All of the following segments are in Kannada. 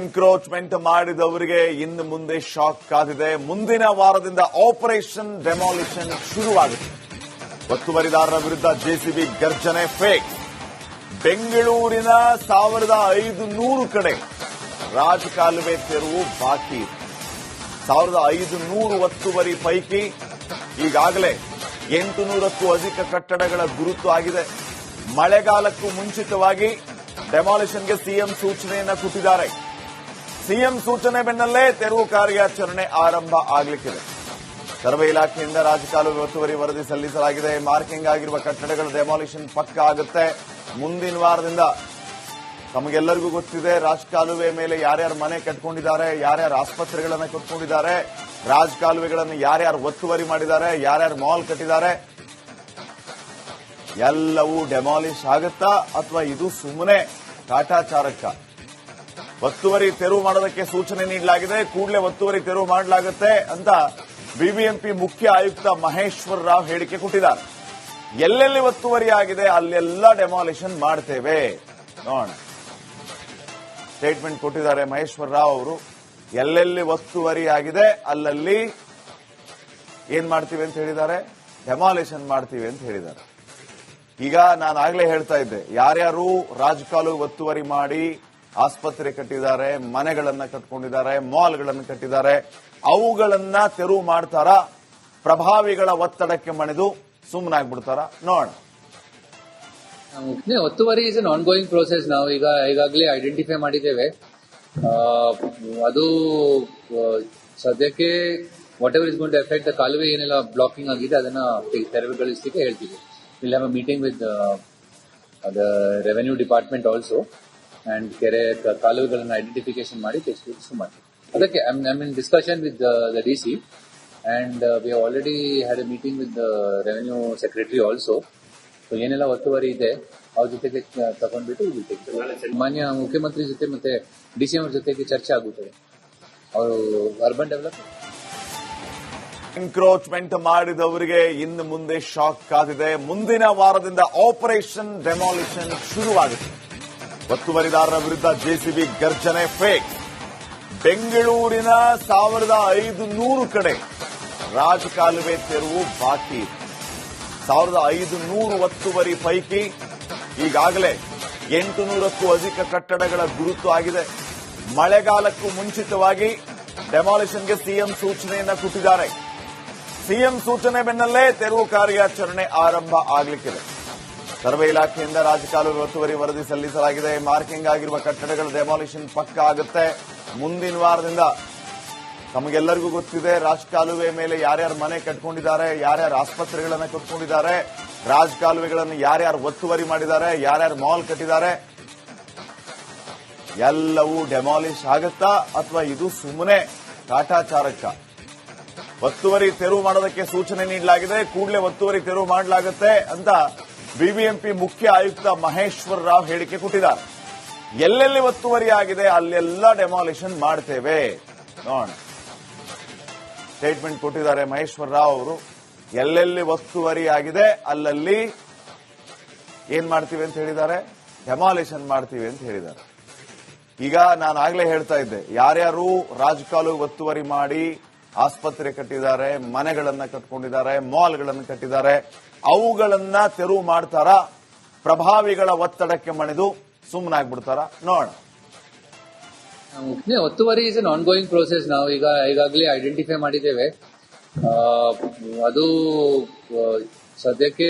ಎನ್ಕ್ರೋಚ್ಮೆಂಟ್ ಮಾಡಿದವರಿಗೆ ಇನ್ನು ಮುಂದೆ ಶಾಕ್ ಕಾದಿದೆ. ಮುಂದಿನ ವಾರದಿಂದ ಆಪರೇಷನ್ ಡೆಮಾಲಿಷನ್ ಶುರುವಾಗುತ್ತೆ. ಒತ್ತುವರಿದಾರರ ವಿರುದ್ಧ ಜೆಸಿಬಿ ಗರ್ಜನೆ ಫೇಕ್. ಬೆಂಗಳೂರಿನ 1500 ಕಡೆ ರಾಜಕಾಲುವೆ ತೆರವು ಬಾಕಿ. 1500 ಒತ್ತುವರಿ ಪೈಕಿ ಈಗಾಗಲೇ 800ಕ್ಕೂ ಅಧಿಕ ಕಟ್ಟಡಗಳ ಗುರುತು ಆಗಿದೆ. ಮಳೆಗಾಲಕ್ಕೂ ಮುಂಚಿತವಾಗಿ ಡೆಮಾಲಿಷನ್ಗೆ ಸಿಎಂ ಸೂಚನೆಯನ್ನ ಕೊಟ್ಟಿದ್ದಾರೆ. ಸಿಎಂ ಸೂಚನೆ ಬೆನ್ನಲ್ಲೇ ತೆರವು ಕಾರ್ಯಾಚರಣೆ ಆರಂಭ ಆಗಲಿಕ್ಕಿದೆ. ಸರ್ವೆ ಇಲಾಖೆಯಿಂದ ರಾಜಕಾಲುವೆ ಒತ್ತುವರಿ ವರದಿ ಸಲ್ಲಿಸಲಾಗಿದೆ. ಮಾರ್ಕಿಂಗ್ ಆಗಿರುವ ಕಟ್ಟಡಗಳ ಡೆಮಾಲಿಷನ್ ಪಕ್ಕ ಆಗುತ್ತೆ. ಮುಂದಿನ ವಾರದಿಂದ ತಮಗೆಲ್ಲರಿಗೂ ಗೊತ್ತಿದೆ, ರಾಜಕಾಲುವೆ ಮೇಲೆ ಯಾರ್ಯಾರು ಮನೆ ಕಟ್ಕೊಂಡಿದ್ದಾರೆ, ಯಾರ್ಯಾರು ಆಸ್ಪತ್ರೆಗಳನ್ನು ಕಟ್ಕೊಂಡಿದ್ದಾರೆ, ರಾಜಕಾಲುವೆಗಳನ್ನು ಯಾರ್ಯಾರು ಒತ್ತುವರಿ ಮಾಡಿದ್ದಾರೆ, ಯಾರ್ಯಾರು ಮಾಲ್ ಕಟ್ಟಿದ್ದಾರೆ, ಎಲ್ಲವೂ ಡೆಮಾಲಿಷ್ ಆಗುತ್ತಾ ಅಥವಾ ಇದು ಸುಮ್ಮನೆ ಕಾಟಾಚಾರಕ್ಕ? ಒತ್ತುವರಿ ತೆರವು ಮಾಡೋದಕ್ಕೆ ಸೂಚನೆ ನೀಡಲಾಗಿದೆ. ಕೂಡಲೇ ಒತ್ತುವರಿ ತೆರವು ಮಾಡಲಾಗುತ್ತೆ ಅಂತ ಬಿಬಿಎಂಪಿ ಮುಖ್ಯ ಆಯುಕ್ತ ಮಹೇಶ್ವರ್ ರಾವ್ ಹೇಳಿಕೆ ಕೊಟ್ಟಿದ್ದಾರೆ. ಎಲ್ಲೆಲ್ಲಿ ಒತ್ತುವರಿ ಆಗಿದೆ ಅಲ್ಲೆಲ್ಲ ಡೆಮಾಲಿಷನ್ ಮಾಡ್ತೇವೆ ನೋಡೋಣ. ಸ್ಟೇಟ್ಮೆಂಟ್ ಕೊಟ್ಟಿದ್ದಾರೆ ಮಹೇಶ್ವರ್ ರಾವ್ ಅವರು. ಎಲ್ಲೆಲ್ಲಿ ಒತ್ತುವರಿ ಆಗಿದೆ ಅಲ್ಲಲ್ಲಿ ಏನ್ ಮಾಡ್ತೀವಿ ಅಂತ ಹೇಳಿದ್ದಾರೆ, ಡೆಮಾಲಿಷನ್ ಮಾಡ್ತೀವಿ ಅಂತ ಹೇಳಿದ್ದಾರೆ. ಈಗ ನಾನು ಆಗ್ಲೇ ಹೇಳ್ತಾ ಇದ್ದೆ, ಯಾರ್ಯಾರು ರಾಜಕಾಲುವೆ ಒತ್ತುವರಿ ಮಾಡಿ ಆಸ್ಪತ್ರೆ ಕಟ್ಟಿದ್ದಾರೆ, ಮನೆಗಳನ್ನ ಕಟ್ಕೊಂಡಿದ್ದಾರೆ, ಮಾಲ್ಗಳನ್ನು ಕಟ್ಟಿದ್ದಾರೆ, ಅವುಗಳನ್ನ ತೆರವು ಮಾಡ್ತಾರಾ, ಪ್ರಭಾವಿಗಳ ಒತ್ತಡಕ್ಕೆ ಮಣಿದು ಸುಮ್ಮನಾಗ್ಬಿಡ್ತಾರ ನೋಡೋಣ. ಒತ್ತುವರಿ is an ongoing process. ನಾವು ಈಗಾಗಲೇ ಐಡೆಂಟಿಫೈ ಮಾಡಿದ್ದೇವೆ. ಅದು ಸದ್ಯಕ್ಕೆ whatever is going to effect the ಕಾಲುವೆ ಏನೆಲ್ಲ ಬ್ಲಾಕಿಂಗ್ ಆಗಿದೆ ಅದನ್ನ ತೆರವುಗೊಳಿಸಲಿಕ್ಕೆ ಹೇಳ್ತೀವಿ. Will have a meeting with the revenue department also and ಕೆರೆ ಕಾಲುವೆಗಳನ್ನು ಐಡೆಂಟಿಫಿಕೇಶನ್ ಮಾಡಿ ತೆಗೆದುಕೊಂಡು ಮಾಡಿ. ಅದಕ್ಕೆ I am in discussion with the DC and we have already had a meeting with the revenue secretary also. So ಏನೆಲ್ಲ ಒತ್ತುವರಿ ಇದೆ ಅವ್ರ ಜೊತೆಗೆ ತಗೊಂಡ್ಬಿಟ್ಟು ಮಾನ್ಯ ಮುಖ್ಯಮಂತ್ರಿ ಜೊತೆ ಮತ್ತೆ ಡಿಸಿ ಅವ್ರ ಜೊತೆಗೆ ಚರ್ಚೆ ಆಗುತ್ತದೆ. ಅವರು ಅರ್ಬನ್ ಡೆವಲಪ್ಮೆಂಟ್ ಎನ್ಕ್ರೋಚ್ಮೆಂಟ್ ಮಾಡಿದವರಿಗೆ ಇನ್ನು ಮುಂದೆ ಶಾಕ್ ಕಾದಿದೆ. ಮುಂದಿನ ವಾರದಿಂದ ಆಪರೇಷನ್ ಡೆಮಾಲಿಷನ್ ಶುರುವಾಗುತ್ತೆ. ಒತ್ತುವರಿದಾರರ ವಿರುದ್ಧ ಜೆಸಿಬಿ ಗರ್ಜನೆ ಫೇಕ್. ಬೆಂಗಳೂರಿನ 1500 ಕಡೆ ರಾಜಕಾಲುವೆ ತೆರವು ಬಾಕಿ. 1500 ಒತ್ತುವರಿ ಪೈಕಿ ಈಗಾಗಲೇ 800ಕ್ಕೂ ಅಧಿಕ ಕಟ್ಟಡಗಳ ಗುರುತು ಆಗಿದೆ. ಮಳೆಗಾಲಕ್ಕೂ ಮುಂಚಿತವಾಗಿ ಡೆಮಾಲಿಷನ್ಗೆ ಸಿಎಂ ಸೂಚನೆಯನ್ನ ಕೊಟ್ಟಿದ್ದಾರೆ. ಸಿಎಂ ಸೂಚನೆ ಬೆನ್ನಲ್ಲೇ ತೆರವು ಕಾರ್ಯಾಚರಣೆ ಆರಂಭ ಆಗಲಿಕ್ಕಿದೆ. ಸರ್ವೆ ಇಲಾಖೆಯಿಂದ ರಾಜಕಾಲುವೆ ಒತ್ತುವರಿ ವರದಿ ಸಲ್ಲಿಸಲಾಗಿದೆ. ಮಾರ್ಕಿಂಗ್ ಆಗಿರುವ ಕಟ್ಟಡಗಳ ಡೆಮಾಲಿಷನ್ ಪಕ್ಕ ಆಗುತ್ತೆ. ಮುಂದಿನ ವಾರದಿಂದ ತಮಗೆಲ್ಲರಿಗೂ ಗೊತ್ತಿದೆ, ರಾಜಕಾಲುವೆ ಮೇಲೆ ಯಾರ್ಯಾರು ಮನೆ ಕಟ್ಕೊಂಡಿದ್ದಾರೆ, ಯಾರ್ಯಾರು ಆಸ್ಪತ್ರೆಗಳನ್ನು ಕಟ್ಕೊಂಡಿದ್ದಾರೆ, ರಾಜಕಾಲುವೆಗಳನ್ನು ಯಾರ್ಯಾರು ಒತ್ತುವರಿ ಮಾಡಿದ್ದಾರೆ, ಯಾರ್ಯಾರು ಮಾಲ್ ಕಟ್ಟಿದ್ದಾರೆ, ಎಲ್ಲವೂ ಡೆಮಾಲಿಷ್ ಆಗುತ್ತಾ ಅಥವಾ ಇದು ಸುಮ್ಮನೆ ಕಾಟಾಚಾರಕ್ಕ? ಒತ್ತುವರಿ ತೆರವು ಮಾಡೋದಕ್ಕೆ ಸೂಚನೆ ನೀಡಲಾಗಿದೆ. ಕೂಡಲೇ ಒತ್ತುವರಿ ತೆರವು ಮಾಡಲಾಗುತ್ತೆ ಅಂತ ಬಿಬಿಎಂಪಿ ಮುಖ್ಯ ಆಯುಕ್ತ ಮಹೇಶ್ವರ್ ರಾವ್ ಹೇಳಿಕೆ ಕೊಟ್ಟಿದ್ದಾರೆ. ಎಲ್ಲೆಲ್ಲಿ ಒತ್ತುವರಿ ಆಗಿದೆ ಅಲ್ಲೆಲ್ಲ ಡೆಮಾಲಿಷನ್ ಮಾಡ್ತೇವೆ ನೋಡೋಣ. ಸ್ಟೇಟ್ಮೆಂಟ್ ಕೊಟ್ಟಿದ್ದಾರೆ ಮಹೇಶ್ವರ್ ರಾವ್ ಅವರು. ಎಲ್ಲೆಲ್ಲಿ ಒತ್ತುವರಿ ಆಗಿದೆ ಅಲ್ಲಲ್ಲಿ ಏನ್ ಮಾಡ್ತೀವಿ ಅಂತ ಹೇಳಿದ್ದಾರೆ, ಡೆಮಾಲಿಷನ್ ಮಾಡ್ತೀವಿ ಅಂತ ಹೇಳಿದ್ದಾರೆ. ಈಗ ನಾನು ಆಗ್ಲೇ ಹೇಳ್ತಾ ಇದ್ದೆ, ಯಾರ್ಯಾರು ರಾಜಕಾಲುವೆ ಒತ್ತುವರಿ ಮಾಡಿ ಆಸ್ಪತ್ರೆ ಕಟ್ಟಿದ್ದಾರೆ, ಮನೆಗಳನ್ನ ಕಟ್ಕೊಂಡಿದ್ದಾರೆ, ಮಾಲ್ಗಳನ್ನು ಕಟ್ಟಿದ್ದಾರೆ, ಅವುಗಳನ್ನ ತೆರವು ಮಾಡ್ತಾರಾ, ಪ್ರಭಾವಿಗಳ ಒತ್ತಡಕ್ಕೆ ಮಣಿದು ಸುಮ್ಮನಾಗ್ಬಿಡ್ತಾರ ನೋಡೋಣ. ಒತ್ತುವರಿ is an ongoing process. ನಾವು ಈಗಾಗಲೇ ಐಡೆಂಟಿಫೈ ಮಾಡಿದ್ದೇವೆ. ಅದು ಸದ್ಯಕ್ಕೆ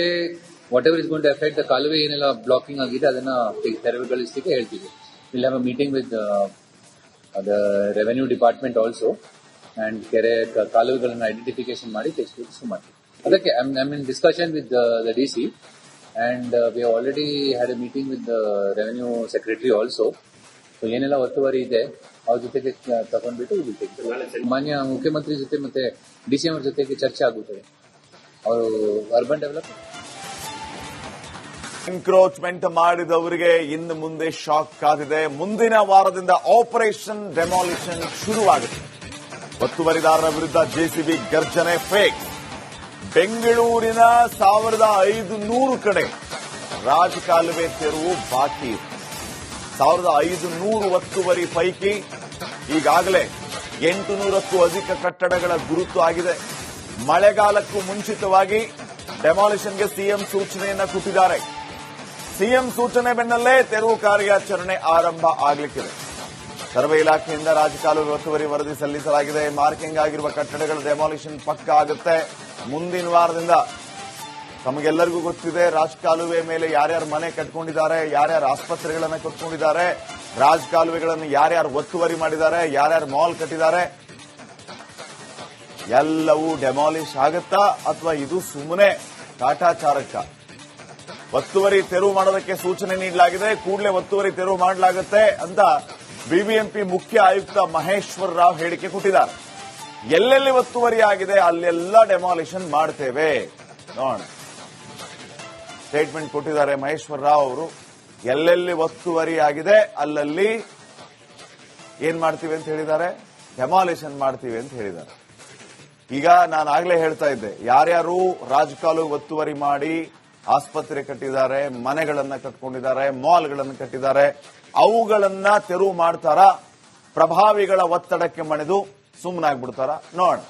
whatever is going to effect the ಕಾಲುವೆ ಏನೆಲ್ಲ ಬ್ಲಾಕಿಂಗ್ ಆಗಿದೆ ಅದನ್ನ ತೆರವುಗೊಳಿಸಲಿಕ್ಕೆ ಹೇಳ್ತೀವಿ. Will have a meeting with the revenue department also and ಕೆರೆ ಕಾಲುವೆಗಳನ್ನು ಐಡೆಂಟಿಫಿಕೇಶನ್ ಮಾಡಿ ತೆಗೆದುಕೊಂಡು ಮಾಡಿ. ಅದಕ್ಕೆ I am in discussion with the DC and we have already had a meeting with the revenue secretary also. So ಏನೆಲ್ಲ ಒತ್ತುವರಿ ಇದೆ ಅವ್ರ ಜೊತೆಗೆ ತಗೊಂಡ್ಬಿಟ್ಟು ಮಾನ್ಯ ಮುಖ್ಯಮಂತ್ರಿ ಜೊತೆ ಮತ್ತೆ ಡಿಸಿ ಅವ್ರ ಜೊತೆಗೆ ಚರ್ಚೆ ಆಗುತ್ತದೆ. ಅವರು ಅರ್ಬನ್ ಡೆವಲಪ್ಮೆಂಟ್ ಎನ್ಕ್ರೋಚ್ಮೆಂಟ್ ಮಾಡಿದವರಿಗೆ ಇನ್ನು ಮುಂದೆ ಶಾಕ್ ಕಾದಿದೆ. ಮುಂದಿನ ವಾರದಿಂದ ಆಪರೇಷನ್ ಡೆಮಾಲಿಷನ್ ಶುರುವಾಗುತ್ತೆ. ಒತ್ತುವರಿದಾರರ ವಿರುದ್ಧ ಜೆಸಿಬಿ ಗರ್ಜನೆ ಫೇಕ್. ಬೆಂಗಳೂರಿನ 1500 ಕಡೆ ರಾಜಕಾಲುವೆ ತೆರವು ಬಾಕಿ. 1500 ಒತ್ತುವರಿ ಪೈಕಿ ಈಗಾಗಲೇ 800ಕ್ಕೂ ಅಧಿಕ ಕಟ್ಟಡಗಳ ಗುರುತು ಆಗಿದೆ. ಮಳೆಗಾಲಕ್ಕೂ ಮುಂಚಿತವಾಗಿ ಡೆಮಾಲಿಷನ್ಗೆ ಸಿಎಂ ಸೂಚನೆಯನ್ನ ಕೊಟ್ಟಿದ್ದಾರೆ. ಸಿಎಂ ಸೂಚನೆ ಬೆನ್ನಲ್ಲೇ ತೆರವು ಕಾರ್ಯಾಚರಣೆ ಆರಂಭ ಆಗಲಿಕ್ಕಿದೆ. ಸರ್ವೆ ಇಲಾಖೆಯಿಂದ ರಾಜಕಾಲುವೆ ಒತ್ತುವರಿ ವರದಿ ಸಲ್ಲಿಸಲಾಗಿದೆ. ಮಾರ್ಕಿಂಗ್ ಆಗಿರುವ ಕಟ್ಟಡಗಳ ಡೆಮಾಲಿಷನ್ ಪಕ್ಕ ಆಗುತ್ತೆ. ಮುಂದಿನ ವಾರದಿಂದ ತಮಗೆಲ್ಲರಿಗೂ ಗೊತ್ತಿದೆ, ರಾಜಕಾಲುವೆ ಮೇಲೆ ಯಾರ್ಯಾರು ಮನೆ ಕಟ್ಕೊಂಡಿದ್ದಾರೆ, ಯಾರ್ಯಾರು ಆಸ್ಪತ್ರೆಗಳನ್ನು ಕಟ್ಕೊಂಡಿದ್ದಾರೆ, ರಾಜಕಾಲುವೆಗಳನ್ನು ಯಾರ್ಯಾರು ಒತ್ತುವರಿ ಮಾಡಿದ್ದಾರೆ, ಯಾರ್ಯಾರು ಮಾಲ್ ಕಟ್ಟಿದ್ದಾರೆ, ಎಲ್ಲವೂ ಡೆಮಾಲಿಷ್ ಆಗುತ್ತಾ ಅಥವಾ ಇದು ಸುಮ್ಮನೆ ಕಾಟಾಚಾರಕ್ಕ? ಒತ್ತುವರಿ ತೆರವು ಮಾಡೋದಕ್ಕೆ ಸೂಚನೆ ನೀಡಲಾಗಿದೆ. ಕೂಡಲೇ ಒತ್ತುವರಿ ತೆರವು ಮಾಡಲಾಗುತ್ತೆ ಅಂತ ಬಿಬಿಎಂಪಿ ಮುಖ್ಯ ಆಯುಕ್ತ ಮಹೇಶ್ವರ್ ರಾವ್ ಹೇಳಿಕೆ ಕೊಟ್ಟಿದ್ದಾರೆ. ಎಲ್ಲೆಲ್ಲಿ ಒತ್ತುವರಿ ಆಗಿದೆ ಅಲ್ಲೆಲ್ಲ ಡೆಮಾಲಿಷನ್ ಮಾಡ್ತೇವೆ ನೋಡ ಸ್ಟೇಟ್ಮೆಂಟ್ ಕೊಟ್ಟಿದ್ದಾರೆ ಮಹೇಶ್ವರ್ ರಾವ್ ಅವರು. ಎಲ್ಲೆಲ್ಲಿ ಒತ್ತುವರಿ ಆಗಿದೆ ಅಲ್ಲಲ್ಲಿ ಏನ್ ಮಾಡ್ತೀವಿ ಅಂತ ಹೇಳಿದ್ದಾರೆ, ಡೆಮಾಲಿಷನ್ ಮಾಡ್ತೀವಿ ಅಂತ ಹೇಳಿದ್ದಾರೆ. ಈಗ ನಾನು ಆಗ್ಲೇ ಹೇಳ್ತಾ ಇದ್ದೆ, ಯಾರ್ಯಾರು ರಾಜಕಾಲುವೆ ಒತ್ತುವರಿ ಮಾಡಿ ಆಸ್ಪತ್ರೆ ಕಟ್ಟಿದ್ದಾರೆ, ಮನೆಗಳನ್ನ ಕಟ್ಕೊಂಡಿದ್ದಾರೆ, ಮಾಲ್ಗಳನ್ನು ಕಟ್ಟಿದ್ದಾರೆ, ಅವುಗಳನ್ನ ತೆರವು ಮಾಡ್ತಾರಾ, ಪ್ರಭಾವಿಗಳ ಒತ್ತಡಕ್ಕೆ ಮಣಿದು ಸುಮ್ಮನಾಗ್ಬಿಡ್ತಾರ ನೋಡೋಣ.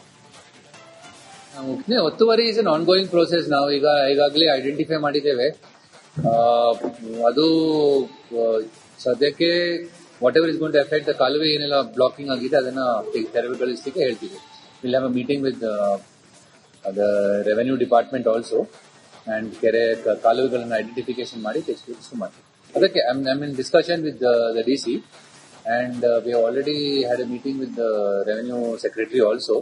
ಒತ್ತುವರಿ is an ongoing process. ನಾವು ಈಗಾಗಲೇ ಐಡೆಂಟಿಫೈ ಮಾಡಿದ್ದೇವೆ. ಅದು ಸದ್ಯಕ್ಕೆ whatever is going to effect the ಕಾಲುವೆ ಏನೆಲ್ಲ ಬ್ಲಾಕಿಂಗ್ ಆಗಿದೆ ಅದನ್ನ ತೆರವುಗೊಳಿಸಲಿಕ್ಕೆ ಹೇಳ್ತೀವಿ. Will have a meeting with the revenue department also and ಕಾಲುವೆಗಳನ್ನು ಐಡೆಂಟಿಫಿಕೇಶನ್ ಮಾಡಿ ತೆಗೆದುಕೊಂಡು ಮಾಡ್ತೀವಿ. ಅದಕ್ಕೆ I mean discussion with the DC and we have already had a meeting with the revenue secretary also.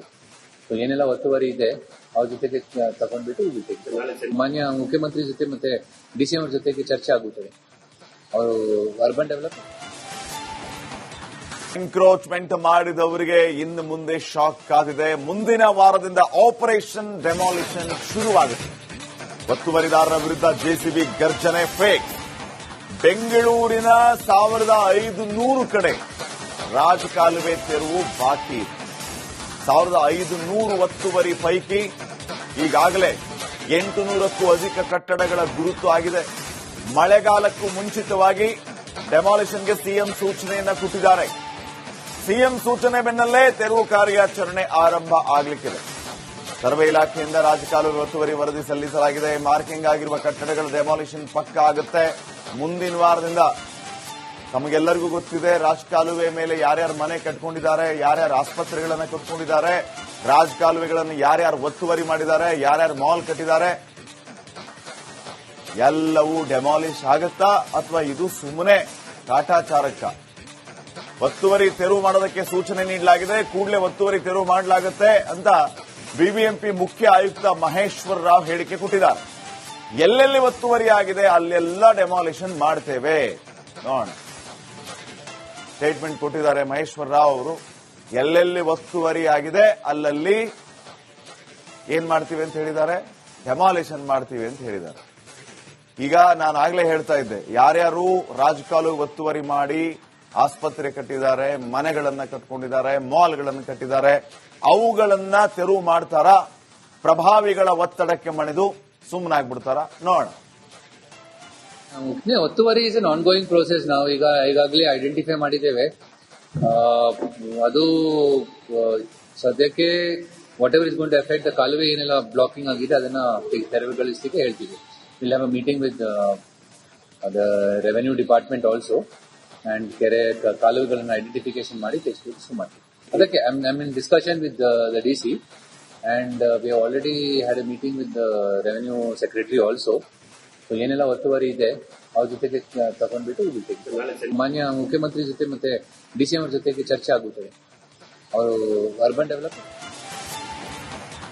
So ಏನೆಲ್ಲ ಒತ್ತುವರಿ ಇದೆ ಅವ್ರ ಜೊತೆಗೆ ತಗೊಂಡ್ಬಿಟ್ಟು ಮಾನ್ಯ ಮುಖ್ಯಮಂತ್ರಿ ಜೊತೆ ಮತ್ತೆ ಡಿಸಿ ಅವ್ರ ಜೊತೆಗೆ ಚರ್ಚೆ ಆಗುತ್ತದೆ. ಅವರು ಅರ್ಬನ್ ಡೆವಲಪ್ಮೆಂಟ್ ಎನ್ಕ್ರೋಚ್ಮೆಂಟ್ ಮಾಡಿದವರಿಗೆ ಇನ್ನು ಮುಂದೆ ಶಾಕ್ ಆಗಿದೆ. ಮುಂದಿನ ವಾರದಿಂದ ಆಪರೇಷನ್ ಡೆಮಾಲಿಷನ್ ಶುರುವಾಗುತ್ತೆ. ಒತ್ತುವರಿದಾರರ ವಿರುದ್ಧ ಜೆಸಿಬಿ ಗರ್ಜನೆ ಫೇಕ್. ಬೆಂಗಳೂರಿನ 1500 ಕಡೆ ರಾಜಕಾಲುವೆ ತೆರವು ಬಾಕಿ. 1500 ಒತ್ತುವರಿ ಪೈಕಿ ಈಗಾಗಲೇ 800ಕ್ಕೂ ಅಧಿಕ ಕಟ್ಟಡಗಳ ಗುರುತು ಆಗಿದೆ. ಮಳೆಗಾಲಕ್ಕೂ ಮುಂಚಿತವಾಗಿ ಡೆಮಾಲಿಷನ್ಗೆ ಸಿಎಂ ಸೂಚನೆಯನ್ನ ಕೊಟ್ಟಿದ್ದಾರೆ. ಸಿಎಂ ಸೂಚನೆ ಬೆನ್ನಲ್ಲೇ ತೆರವು ಕಾರ್ಯಾಚರಣೆ ಆರಂಭ ಆಗಲಿಕ್ಕಿದೆ. ಸರ್ವೆ ಇಲಾಖೆಯಿಂದ ರಾಜಕಾಲುವೆ ಒತ್ತುವರಿ ವರದಿ ಸಲ್ಲಿಸಲಾಗಿದೆ. ಮಾರ್ಕಿಂಗ್ ಆಗಿರುವ ಕಟ್ಟಡಗಳ ಡೆಮಾಲಿಷನ್ ಪಕ್ಕ ಆಗುತ್ತೆ. ಮುಂದಿನ ವಾರದಿಂದ ತಮಗೆಲ್ಲರಿಗೂ ಗೊತ್ತಿದೆ, ರಾಜಕಾಲುವೆ ಮೇಲೆ ಯಾರ್ಯಾರು ಮನೆ ಕಟ್ಕೊಂಡಿದ್ದಾರೆ, ಯಾರ್ಯಾರು ಆಸ್ಪತ್ರೆಗಳನ್ನು ಕಟ್ಕೊಂಡಿದ್ದಾರೆ, ರಾಜಕಾಲುವೆಗಳನ್ನು ಯಾರ್ಯಾರು ಒತ್ತುವರಿ ಮಾಡಿದ್ದಾರೆ, ಯಾರ್ಯಾರು ಮಾಲ್ ಕಟ್ಟಿದ್ದಾರೆ, ಎಲ್ಲವೂ ಡೆಮಾಲಿಷ್ ಆಗುತ್ತಾ ಅಥವಾ ಇದು ಸುಮ್ಮನೆ ಕಾಟಾಚಾರಕ್ಕ? ಒತ್ತುವರಿ ತೆರವು ಮಾಡೋದಕ್ಕೆ ಸೂಚನೆ ನೀಡಲಾಗಿದೆ. ಕೂಡಲೇ ಒತ್ತುವರಿ ತೆರವು ಮಾಡಲಾಗುತ್ತೆ ಅಂತ ಬಿಬಿಎಂಪಿ ಮುಖ್ಯ ಆಯುಕ್ತ ಮಹೇಶ್ವರ್ ರಾವ್ ಹೇಳಿಕೆ ಕೊಟ್ಟಿದ್ದಾರೆ. ಎಲ್ಲೆಲ್ಲಿ ಒತ್ತುವರಿ ಆಗಿದೆ ಅಲ್ಲೆಲ್ಲ ಡೆಮಾಲಿಷನ್ ಮಾಡ್ತೇವೆ ನೋಡೋಣ ಸ್ಟೇಟ್ಮೆಂಟ್ ಕೊಟ್ಟಿದ್ದಾರೆ ಮಹೇಶ್ವರ್ ರಾವ್ ಅವರು. ಎಲ್ಲೆಲ್ಲಿ ಒತ್ತುವರಿ ಆಗಿದೆ ಅಲ್ಲಲ್ಲಿ ಏನ್ ಮಾಡ್ತೀವಿ ಅಂತ ಹೇಳಿದ್ದಾರೆ, ಡೆಮಾಲಿಷನ್ ಮಾಡ್ತೀವಿ ಅಂತ ಹೇಳಿದ್ದಾರೆ. ಈಗ ನಾನು ಆಗ್ಲೇ ಹೇಳ್ತಾ ಇದ್ದೆ, ಯಾರ್ಯಾರು ರಾಜಕಾಲುವೆ ಒತ್ತುವರಿ ಮಾಡಿ ಆಸ್ಪತ್ರೆ ಕಟ್ಟಿದ್ದಾರೆ, ಮನೆಗಳನ್ನ ಕಟ್ಕೊಂಡಿದ್ದಾರೆ, ಮಾಲ್ಗಳನ್ನು ಕಟ್ಟಿದ್ದಾರೆ, ಅವುಗಳನ್ನ ತೆರವು ಮಾಡ್ತಾರಾ, ಪ್ರಭಾವಿಗಳ ಒತ್ತಡಕ್ಕೆ ಮಣಿದು ಸುಮ್ಮನಾಗ್ಬಿಡ್ತಾರ ನೋಡೋಣ. ಒತ್ತುವರಿ is an ongoing process. ನಾವು ಈಗಾಗಲೇ ಐಡೆಂಟಿಫೈ ಮಾಡಿದ್ದೇವೆ. ಅದು ಸದ್ಯಕ್ಕೆ whatever is going to effect the ಕಾಲುವೆ ಏನೆಲ್ಲ ಬ್ಲಾಕಿಂಗ್ ಆಗಿದೆ ಅದನ್ನ ತೆರವುಗೊಳಿಸಲಿಕ್ಕೆ ಹೇಳ್ತೀವಿ. Will have a meeting with the revenue department also and ಕಾಲುವೆಗಳನ್ನು ಐಡೆಂಟಿಫಿಕೇಶನ್ ಮಾಡಿ ತೆಗೆದುಕೊಂಡು ಮಾಡ್ತೀವಿ. ಅದಕ್ಕೆ I mean discussion with the DC and we have already had a meeting with the revenue secretary also. So ಏನೆಲ್ಲ ಒತ್ತುವರಿ ಇದೆ ಅವ್ರ ಜೊತೆಗೆ ತಗೊಂಡ್ಬಿಟ್ಟು ಮಾನ್ಯ ಮುಖ್ಯಮಂತ್ರಿ ಜೊತೆ ಮತ್ತೆ ಡಿಸಿ ಅವ್ರ ಜೊತೆಗೆ ಚರ್ಚೆ ಆಗುತ್ತದೆ. ಅವರು ಅರ್ಬನ್ ಡೆವಲಪ್ಮೆಂಟ್